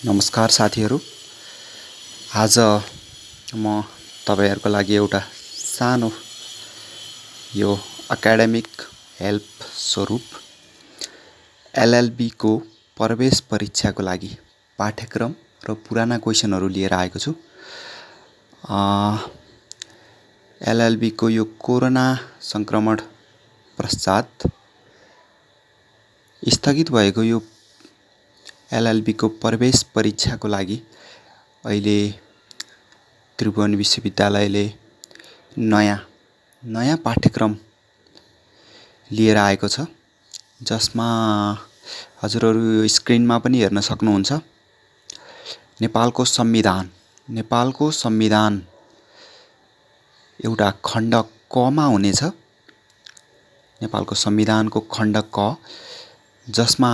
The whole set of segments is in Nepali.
नमस्कार साथीहरू। आज म तपाईहरुको लागि एउटा सानो यो एकाडेमिक हेल्प स्वरूप एलएलबी को प्रवेश परीक्षाको लागि पाठ्यक्रम र पुराना क्वेशनहरु लिएर आएको छु। एलएलबी को यो कोरोना संक्रमण पश्चात स्थगित भएको यो एलएलबी को प्रवेश परीक्षाको लागि अहिले त्रिभुवन विश्वविद्यालयले नयाँ पाठ्यक्रम लिएर आएको छ, जसमा हजुरहरु यो स्क्रिनमा पनि हेर्न सक्नुहुन्छ। नेपालको संविधान एउटा खण्ड क मा हुनेछ। नेपालको संविधानको खण्ड क, जसमा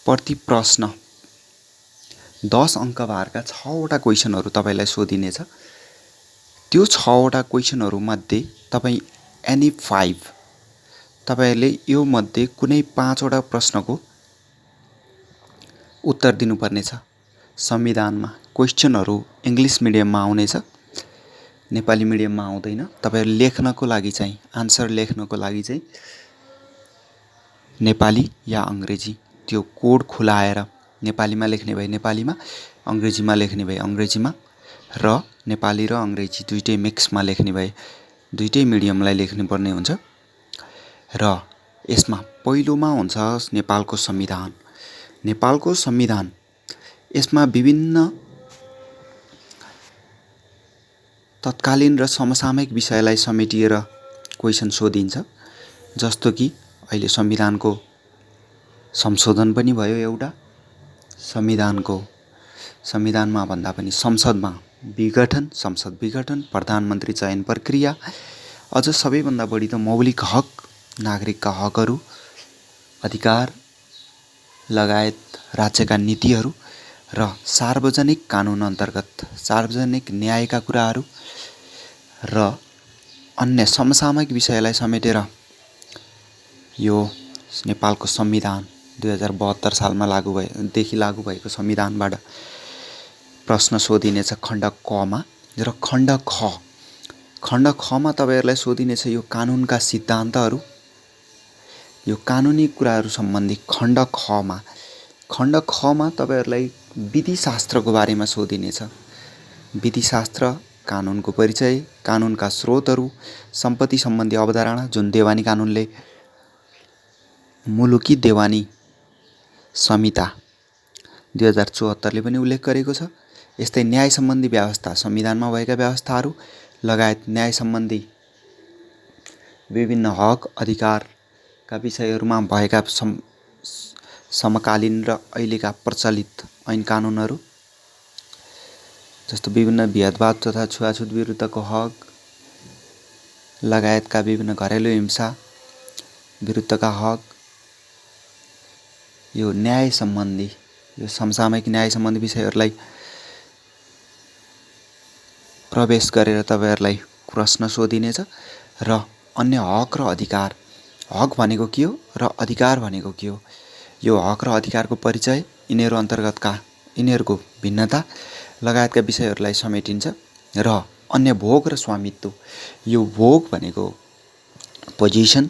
प्रति प्रश्न 10 अंक भारका 6 वटा क्वेशनहरु तपाईलाई सोधिनेछ। त्यो 6 वटा क्वेशनहरु मध्ये तपाई एनी 5 तपाईले यो मध्ये कुनै 5 वटा प्रश्नको उत्तर दिनुपर्नेछ। संविधानमा क्वेशनहरु इंग्लिश मिडियममा आउनेछ, नेपाली मिडियममा आउँदैन। तपाईहरु लेख्नको लागि चाहिँ आन्सर लेख्नको लागि चाहिँ नेपाली या अंग्रेजी त्यो कोड खुलाएर नेपालीमा लेख्ने भए नेपालीमा, अंग्रेजीमा लेख्ने भए अंग्रेजीमा र नेपाली र अंग्रेजी दुईटै मिक्समा लेख्ने भए दुईटै मिडियमलाई लेख्नुपर्ने हुन्छ। र यसमा पहिलोमा हुन्छ नेपालको संविधान। नेपालको संविधान यसमा विभिन्न तत्कालीन र समसामयिक विषयलाई समेटिएर क्वेशन सोधिन्छ। जस्तो कि अहिले संविधानको संशोधन पनि भयो एउटा, संविधानमा भन्दा पनि संसदमा विघटन, संसद विघटन, प्रधानमन्त्री चयन प्रक्रिया, अझ सबैभन्दा बढी त मौलिक हक, नागरिकका हकहरू, अधिकार लगायत राज्यका नीतिहरू र सार्वजनिक कानून अन्तर्गत सार्वजनिक न्यायका कुराहरू र अन्य समसामयिक विषयलाई समेटेर यो नेपालको संविधान 2072 सालमा लागू भएको संविधानबाट प्रश्न सोधिनेछ खण्ड क मा। र खण्ड ख मा तपाईहरुलाई सोधिनेछ यो कानूनका सिद्धान्तहरू, यो कानूनी कुराहरू सम्बन्धी खण्ड ख मा तपाईहरुलाई विधिशास्त्रको बारेमा सोधिनेछ। विधिशास्त्र, कानूनको परिचय, कानूनका स्रोतहरू, सम्पत्ति सम्बन्धी अवधारणा जुन देवानी कानूनले मुलुकी देवानी संहिता 2074 ले पनि उल्लेख गरेको छ। यस्तै न्याय सम्बन्धी व्यवस्था, संविधानमा भएका व्यवस्थाहरू लगायत न्याय सम्बन्धी विभिन्न हक अधिकारका विषयहरूमा भएका समकालीन र अहिलेका प्रचलित ऐन कानूनहरू, जस्तो विभिन्न भेदभाव तथा छुवाछुत विरुद्धको हक लगायतका विभिन्न घरेलु हिंसा विरुद्धका हक, यो न्याय सम्बन्धी, यो समसामयिक न्याय सम्बन्धी विषयहरूलाई प्रवेश गरेर तपाईहरुलाई प्रश्न सोधिनेछ। र अन्य हक र अधिकार, हक भनेको के हो र अधिकार भनेको के हो, यो हक र अधिकारको परिचय, यिनीहरूको भिन्नता लगायतका विषयहरूलाई समेटिन्छ। र अन्य भोग र स्वामित्व, यो भोग भनेको पोजिसन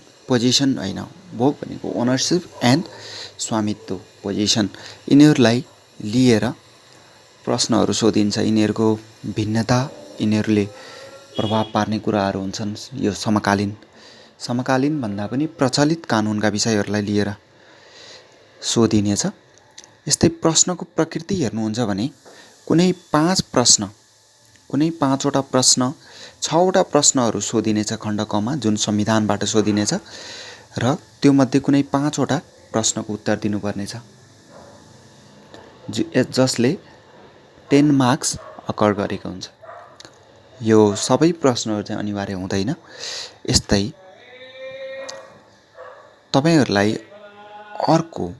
हैन, भोग भनेको ओनरशिप एन्ड स्वामित्व पोजिसन, यिनीहरूलाई लिएर प्रश्नहरू सोधिन्छ। यिनीहरूको भिन्नता, यिनीहरूले प्रभाव पार्ने कुराहरू हुन्छन्। यो समकालीन भन्दा पनि प्रचलित कानूनका विषयहरूलाई लिएर सोधिनेछ। यस्तै प्रश्नको प्रकृति हेर्नुहुन्छ भने कुनै 5 वटा प्रश्न 6 वटा प्रश्नहरू सोधिनेछ खण्ड क मा, जुन संविधानबाट सोधिनेछ र त्यो मध्ये कुनै 5 वटा प्रश्नको उत्तर दिनुपर्नेछ, जसले 10 मार्क्स अकर गरेको हुन्छ। यो सबै प्रश्नहरू चाहिँ अनिवार्य हुँदैन। यस्तै तपाईहरुलाई अर्को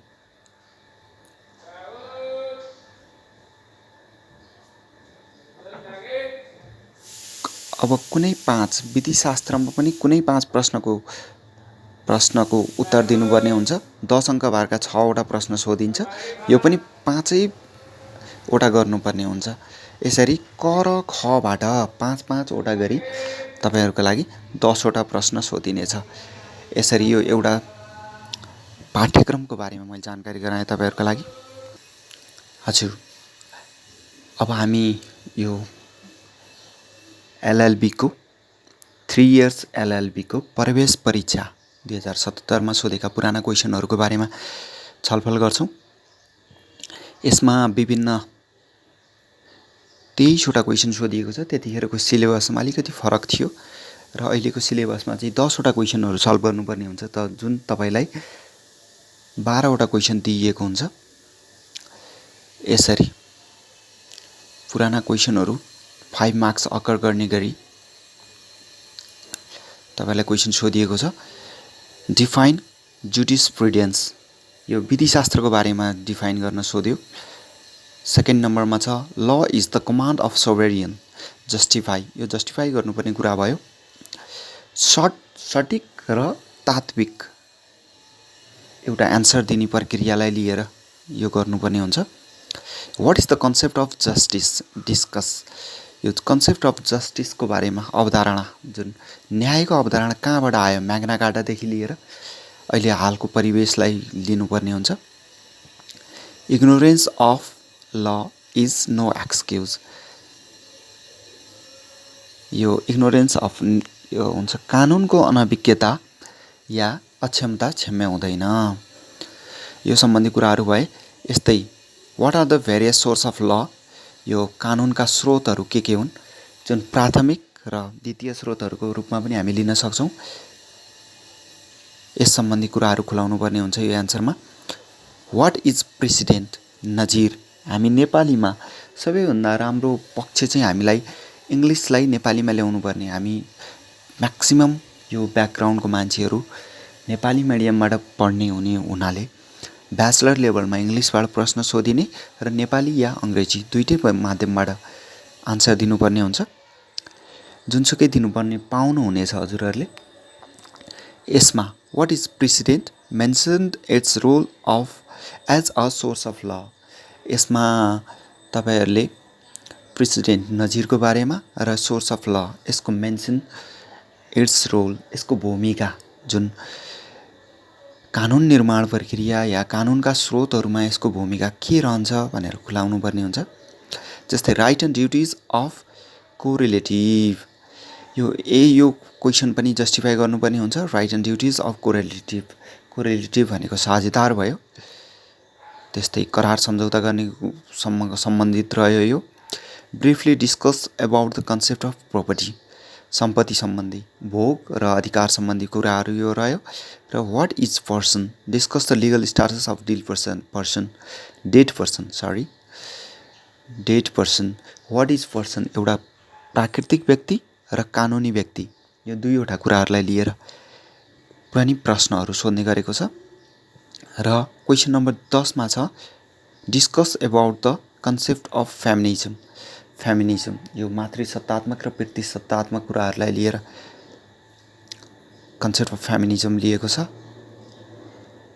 अब कुनै 5 विधिशास्त्रमा पनि कुनै 5 प्रश्नको प्रश्नको उत्तर दिनुपर्ने हुन्छ। 10 अङ्क भारका 6वटा प्रश्न सोधिन्छ। यो पनि 5वटा गर्नुपर्ने हुन्छ। यसरी क र खबाट 5-5वटा गरी तपाईँहरूको लागि 10वटा प्रश्न सोधिनेछ। यसरी यो एउटा पाठ्यक्रमको बारेमा मैले जानकारी गराएँ तपाईँहरूको लागि। हजुर, अब हामी यो एलएलबीको 3 इयर्स एलएलबीको प्रवेश परीक्षा 2077मा सोधेका पुराना क्वेसनहरूको बारेमा छलफल गर्छौँ। यसमा विभिन्न 23वटा क्वेसन सोधिएको छ। त्यतिखेरको सिलेबसमा अलिकति फरक थियो र अहिलेको सिलेबसमा चाहिँ 10वटा क्वेसनहरू सल्भ गर्नुपर्ने हुन्छ, त जुन तपाईँलाई 12वटा क्वेसन दिइएको हुन्छ। यसरी पुराना क्वेसनहरू 5 मार्क्स अकर गर्ने गरी तपाईँलाई क्वेसन सोधिएको छ। डिफाइन जुरिस्प्रुडेन्स, यो विधिशास्त्रको बारेमा डिफाइन गर्न सोध्यो। सेकेन्ड नम्बरमा छ law is the command of sovereign, justify, यो जस्टिफाई गर्नुपर्ने कुरा भयो। सटिक र तात्विक एउटा एन्सर दिने प्रक्रियालाई लिएर यो गर्नुपर्ने हुन्छ। What is the concept of justice, discuss, यो कन्सेप्ट अफ जस्टिसको बारेमा अवधारणा, जुन न्यायको अवधारणा कहाँबाट आयो, म्याग्ना कार्टादेखि लिएर अहिले हालको परिवेशलाई लिनुपर्ने हुन्छ। इग्नोरेन्स अफ ल इज नो एक्सक्युज, यो इग्नोरेन्स अफ यो हुन्छ कानुनको अनभिज्ञता या अक्षमता क्षम्य हुँदैन। यो सम्बन्धी कुराहरू भए। यस्तै what are the various source of law, यो कानुनका स्रोतहरू के हुन्, जुन प्राथमिक र द्वितीय स्रोतहरूको रूपमा पनि हामी लिन सक्छौँ। यस सम्बन्धी कुराहरू खुलाउनु पर्ने हुन्छ यो एन्सरमा। वाट इज प्रेसिडेन्ट, नजिर, हामी नेपालीमा सबैभन्दा राम्रो पक्ष चाहिँ हामीलाई इङ्ग्लिसलाई नेपालीमा ल्याउनु पर्ने। हामी म्याक्सिमम यो ब्याकग्राउन्डको मान्छेहरू नेपाली मिडियमबाट पढ्ने हुनाले ब्याचलर लेभलमा इङ्ग्लिसबाट प्रश्न सोधिने र नेपाली या अङ्ग्रेजी दुईटै माध्यमबाट आन्सर दिनुपर्ने हुन्छ। जुनसुकै दिनुपर्ने पाउनुहुनेछ हजुरहरूले। यसमा what is precedent, mentioned its role of as a source of law, यसमा तपाईँहरूले प्रेसिडेन्ट नजिरको बारेमा र सोर्स अफ ल यसको मेन्सन, इट्स रोल यसको भूमिका, जुन कानुन निर्माण प्रक्रिया या कानुनका स्रोतहरूमा यसको भूमिका के रहन्छ भनेर खुलाउनु पर्ने हुन्छ। जस्तै राइट एन्ड ड्युटिज अफ कोरिलेटिभ, यो क्वेसन पनि जस्टिफाई गर्नुपर्ने हुन्छ। राइट एन्ड ड्युटिज अफ कोरिलेटिभ, कोरिलेटिभ भनेको साझेदार भयो। त्यस्तै करार सम्झौता गर्ने सम्बन्धित रह्यो यो। Briefly discuss about the concept of property, सम्पत्ति सम्बन्धी, भोग र अधिकार सम्बन्धी कुराहरू यो रह्यो। र what is person, discuss the legal status of dead person, what is person, एउटा प्राकृतिक व्यक्ति र कानुनी व्यक्ति, यो दुईवटा कुराहरूलाई लिएर पनि प्रश्नहरू सोध्ने गरेको छ। र क्वेसन नम्बर 10मा छ discuss about the concept of feminism, यो मातृसत्तात्मक र पितृसत्तात्मक कुराहरूलाई लिएर कन्सेप्ट अफ फेमिनिजम लिएको छ।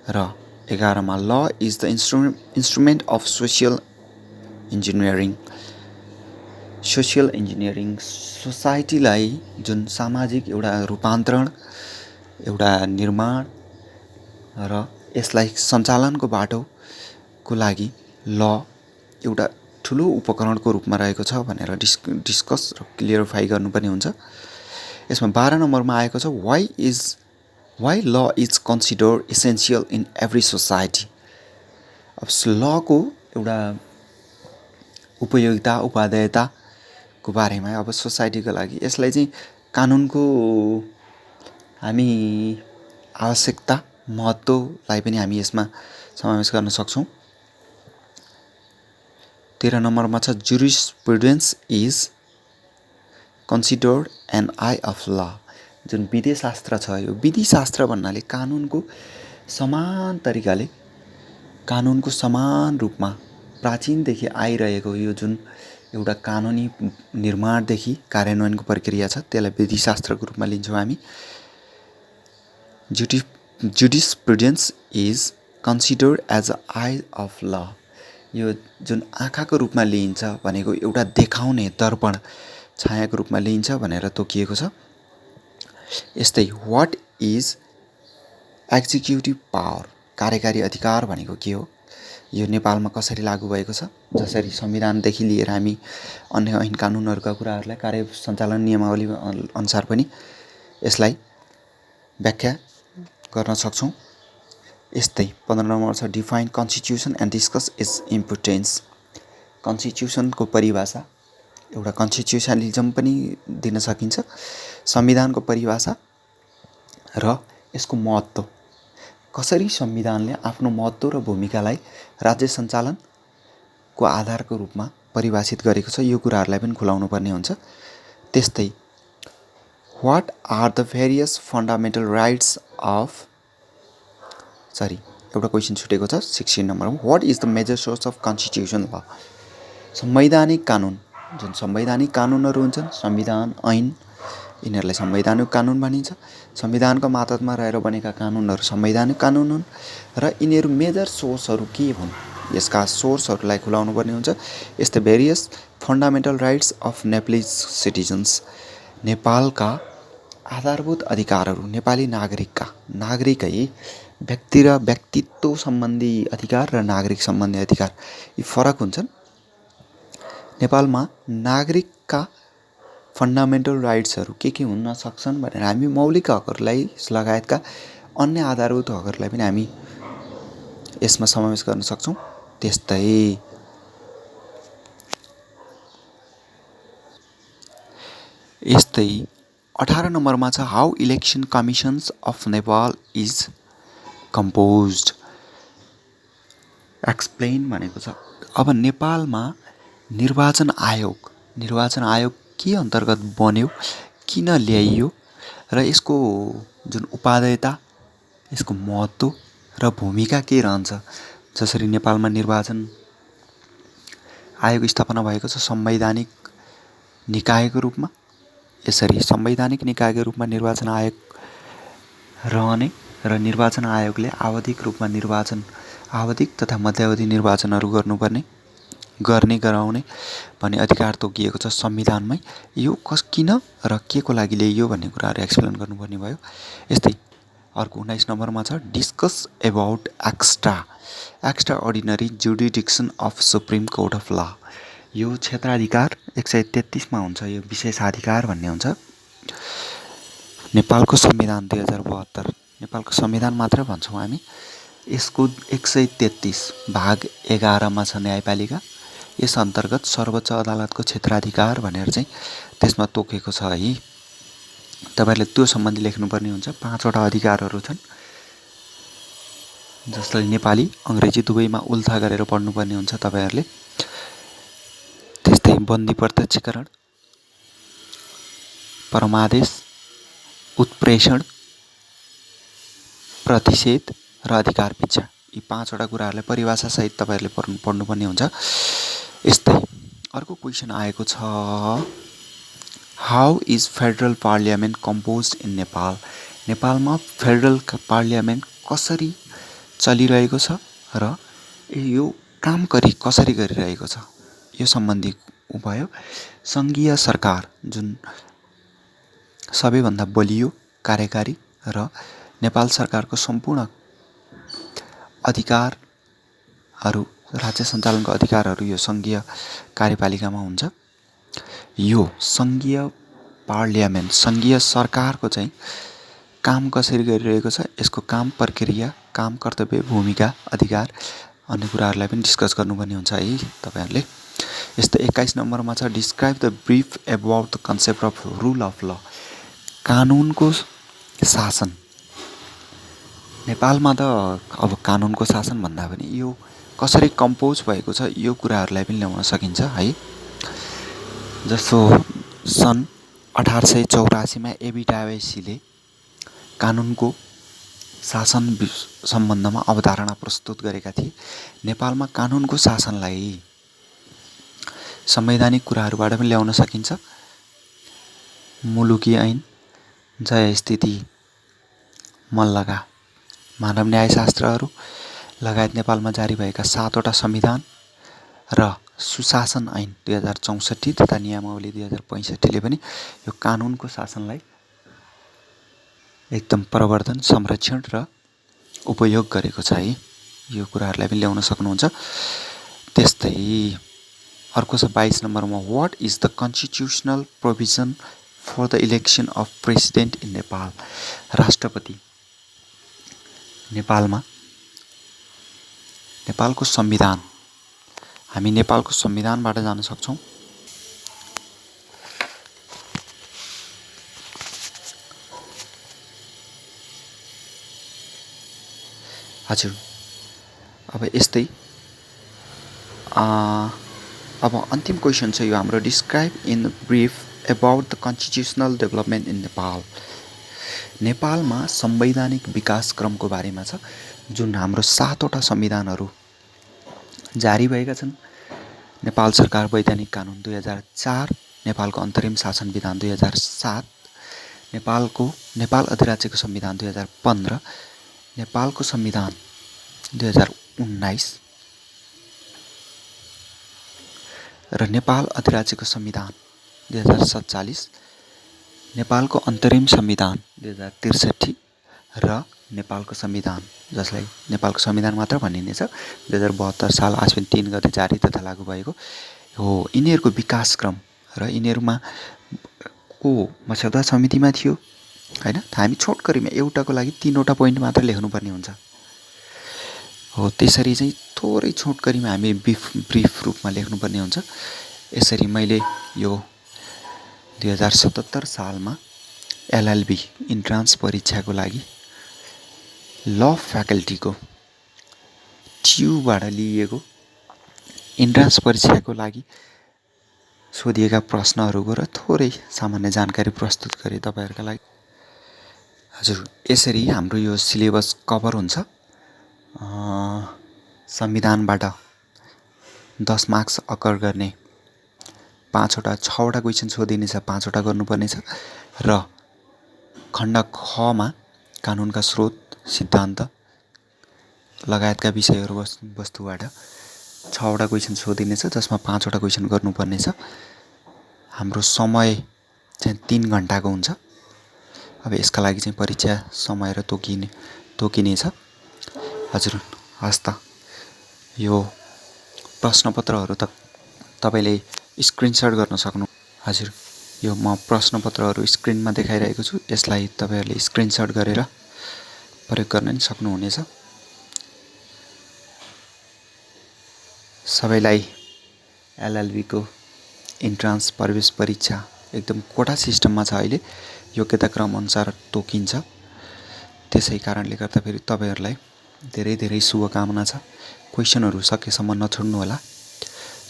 र 11मा law is the instrument of social engineering, सोसाइटीलाई जुन सामाजिक एउटा रूपान्तरण, एउटा निर्माण र यसलाई सञ्चालनको बाटोको लागि ल एउटा ठुलो उपकरणको रूपमा रहेको छ भनेर डिस्कस र क्लियरिफाई गर्नुपर्ने हुन्छ। यसमा 12 नम्बरमा आएको छ वाइ ल is consider essential in every society. अब लको एउटा उपयोगिता उपादेयताको बारेमा अब सोसाइटीको लागि यसलाई चाहिँ कानुनको हामी आवश्यकता महत्त्वलाई पनि हामी यसमा समावेश गर्न सक्छौँ। 13 नम्बरमा छ jurisprudence is considered an eye of law, जुन विधिशास्त्र छ, यो विधिशास्त्र भन्नाले कानुनको समान तरिकाले, कानुनको समान रूपमा प्राचीनदेखि आइरहेको यो जुन एउटा कानुनी निर्माणदेखि कार्यान्वयनको प्रक्रिया छ त्यसलाई विधिशास्त्रको रूपमा लिन्छौँ हामी। Jurisprudence is considered as a eye of law. यो जुन आँखाको रूपमा लिइन्छ भनेको एउटा देखाउने दर्पण छायाको रूपमा लिइन्छ भनेर तोकिएको छ। यस्तै वाट इज एक्जिक्युटिभ पावर, कार्यकारी अधिकार भनेको के हो, यो नेपालमा कसरी लागू भएको छ। जसरी संविधानदेखि लिएर हामी अन्य ऐन कानुनहरूका कुराहरूलाई कार्य सञ्चालन नियमावली अनुसार पनि यसलाई व्याख्या गर्न सक्छौँ। यस्तै 15 नम्बर छ define constitution and discuss its importance. कन्स्टिट्युसनको परिभाषा, एउटा कन्स्टिट्युसनलिजम पनि दिन सकिन्छ, संविधानको परिभाषा र यसको महत्त्व, कसरी संविधानले आफ्नो महत्त्व र भूमिकालाई राज्य सञ्चालनको आधारको रूपमा परिभाषित गरेको छ, यो कुराहरूलाई पनि खुलाउनु पर्ने हुन्छ। त्यस्तै what are the various fundamental rights of एउटा क्वेसन छुटेको छ 16 नम्बरमा, what is the major source of constitution law. संवैधानिक कानुन, जुन संवैधानिक कानुनहरू हुन्छन्, संविधान, ऐन, यिनीहरूलाई संवैधानिक कानुन भनिन्छ। संविधानको मातहतमा रहेर बनेका कानुनहरू संवैधानिक कानुन हुन् र यिनीहरू मेजर सोर्सहरू के हुन्, यसका सोर्सहरूलाई खुलाउनु पर्ने हुन्छ। यस्तै various fundamental rights of Nepali citizens, नेपालका आधारभूत अधिकारहरू, नेपाली नागरिक है, व्यक्ति र व्यक्तित्व सम्बन्धी अधिकार र नागरिक सम्बन्धी अधिकार, यी फरक हुन्छन्। नेपालमा नागरिकका फन्डामेन्टल राइट्सहरू के हुन सक्छन् भनेर हामी मौलिक हकहरूलाई लगायतका अन्य आधारभूत हकहरूलाई पनि हामी यसमा समावेश गर्न सक्छौँ। त्यस्तै 18 नम्बरमा छ how election commissions of Nepal is composed. Explain भनेको छ। अब नेपालमा निर्वाचन आयोग के अन्तर्गत बन्यो, किन ल्याइयो र यसको जुन उपादेयता, यसको महत्त्व र भूमिका के रहन्छ। जसरी नेपालमा निर्वाचन आयोग स्थापना भएको छ संवैधानिक निकायको रूपमा, यसरी संवैधानिक निकायको रूपमा निर्वाचन आयोग रहने र निर्वाचन आयोगले आवधिक तथा मध्यावधि निर्वाचनहरू गराउने भन्ने अधिकार तोकिएको छ संविधानमै। यो किन र के को लागि ल्याइयो भन्ने कुराहरू एक्सप्लेन गर्नुपर्ने भयो। यस्तै अर्को 19 नम्बरमा छ discuss about extraordinary jurisdiction of supreme court of law. यो क्षेत्राधिकार 133 मा हुन्छ, यो विशेषाधिकार भन्ने हुन्छ। नेपालको संविधान 2072, नेपालको संविधान मात्र भन्छौँ हामी, यसको 133 भाग 11 मा छ न्यायपालिका। यस अन्तर्गत सर्वोच्च अदालतको क्षेत्राधिकार भनेर चाहिँ त्यसमा तोकेको छ है। तपाईहरुले त्यो सम्बन्धी लेख्नुपर्ने हुन्छ। 5 वटा अधिकारहरू छन् जसलाई नेपाली अंग्रेजी दुवैमा उल्था गरेर पढ्नुपर्ने हुन्छ तपाईहरुले। त्यस्तै बन्दी प्रत्यक्षीकरण, परमादेश, उत्प्रेषण, प्रतिषेध र अधिकार भिक्षा, यी 5 वटा कुराहरूलाई परिभाषा सहित तपाईहरुले पढ्नुपर्ने हुन्छ। यस्तै अर्को क्वेशन आएको छ how is federal parliament composed in Nepal. नेपालमा फेडरल पार्लियामेन्ट कसरी चलिरहेको छ र यो काम कसरी गरिरहेको छ, यो सम्बन्धी भयो। संघीय सरकार जुन सबैभन्दा बलियो कार्यकारी र नेपाल सरकारको सम्पूर्ण अधिकारहरू, राज्य सञ्चालनको अधिकारहरू यो संघीय कार्यपालिकामा हुन्छ। यो संघीय पार्लियामेन्ट, संघीय सरकारको चाहिँ काम कसरी गरिरहेको छ, यसको काम प्रक्रिया, काम कर्तव्य, भूमिका, अधिकार, अन्य कुराहरूलाई पनि डिस्कस गर्नुपर्ने हुन्छ है तपाईहरुले। यस्तै 21 नम्बरमा छ describe the brief about the concept of rule of ल। कानुनको शासन। नेपालमा त अब कानुनको शासन भन्दा पनि यो कसरी कम्पोज भएको छ यो कुराहरूलाई पनि ल्याउन सकिन्छ है। जस्तो सन् 1884 मा एबी डायवेसीले कानुनको शासन सम्बन्धमा अवधारणा प्रस्तुत गरेका थिए। नेपालमा कानुनको शासनलाई संवैधानिक कुराहरूबाट पनि ल्याउन सकिन्छ। मुलुकी ऐन, जय स्थिति, मल्लका मानव न्यायशास्त्रहरू लगायत नेपालमा जारी भएका 7वटा संविधान र सुशासन ऐन 2064 तथा नियमावली 2065ले पनि यो कानुनको शासनलाई एकदम प्रवर्धन, संरक्षण र उपयोग गरेको छ है। यो कुराहरूलाई पनि ल्याउन सक्नुहुन्छ। त्यस्तै अर्को छ 22 नम्बरमा, what is the constitutional provision for the election of president in Nepal. राष्ट्रपति नेपालको संविधान, हामी नेपालको संविधानबाट जान सक्छौँ। हजुर, अब यस्तै अब अन्तिम क्वेसन छ यो हाम्रो, describe in brief about the constitutional development in Nepal. नेपालमा संवैधानिक विकास क्रमको बारेमा छ, जुन हाम्रो 7वटा संविधानहरू जारी भएका छन्। नेपाल सरकार वैधानिक कानुन 2004, नेपालको अन्तरिम शासन विधान 2007, नेपाल अधिराज्यको संविधान 2015, नेपालको संविधान 2019 र नेपाल अधिराज्यको संविधान 2047, नेपालको अन्तरिम संविधान 2063 र नेपालको संविधान, जसलाई नेपालको संविधान मात्र भनिनेछ, 2072 साल आश्विन 3 गते जारी तथा लागू भएको हो। यिनीहरूको विकास क्रम र यिनीहरूमा को मस्यौदा समितिमा थियो हैन। हामी छोटकरीमा एउटाको लागि 3वटा पोइन्ट मात्र लेख्नुपर्ने हुन्छ हो। त्यसरी चाहिँ थोरै छोटकरीमा हामी ब्रिफ रूपमा लेख्नुपर्ने हुन्छ। यसरी मैले यो 2077 सालमा LLB इन्ट्रान्स परीक्षाको लागि ल फ्याकल्टीको ट्युबाट लिएको इन्ट्रान्स परीक्षाको लागि सोधिएका प्रश्नहरूको र थोरै सामान्य जानकारी प्रस्तुत गरेँ तपाईहरुका लागि। हजुर, यसरी हाम्रो यो सिलेबस कभर हुन्छ। संविधानबाट 10 मार्क्स अकर गर्ने 6वटा क्वेसन सोधिनेछ, 5वटा गर्नुपर्नेछ र खण्ड ख मा कानुनका स्रोत, सिद्धान्त लगायतका विषयहरू वस्तुबाट 6वटा क्वेसन सोधिनेछ, जसमा 5वटा क्वेसन गर्नुपर्नेछ। हाम्रो समय चाहिँ 3 घण्टाको हुन्छ। अब यसका लागि चाहिँ परीक्षा समय र तोकिनेछ। हजुर, हस् त, यो प्रश्नपत्रहरू त तपाईले स्क्रिनशट गर्न सक्नु। हजुर, यो म प्रश्नपत्रहरू स्क्रिनमा देखाइरहेको छु, यसलाई तपाईहरुले स्क्रिनशट गरेर प्रयोग गर्न नि सक्नुहुनेछ। सबैलाई LLB को इन्ट्रान्स प्रवेश परीक्षा एकदम कोटा सिस्टममा छ अहिले, योग्यता क्रम अनुसार तोकिन्छ। त्यसै कारणले गर्दा फेरि तपाईहरुलाई धेरै धेरै शुभकामना छ। क्वेसनहरू सकेसम्म नछोड्नु होला।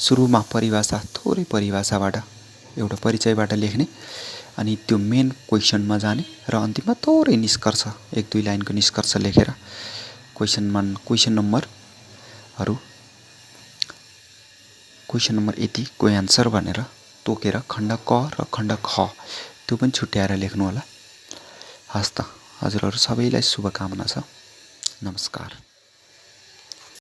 सुरुमा परिभाषा, थोरै परिभाषाबाट एउटा परिचयबाट लेख्ने, अनि त्यो मेन क्वेसनमा जाने र अन्तिममा थोरै निष्कर्ष, 1-2 लाइनको निष्कर्ष लेखेर क्वेसन नम्बर यति को एन्सर भनेर तोकेर खण्ड क र खण्ड ख त्यो पनि छुट्याएर लेख्नु होला। हस् त, हजुरहरू सबैलाई शुभकामना छ। नमस्कार।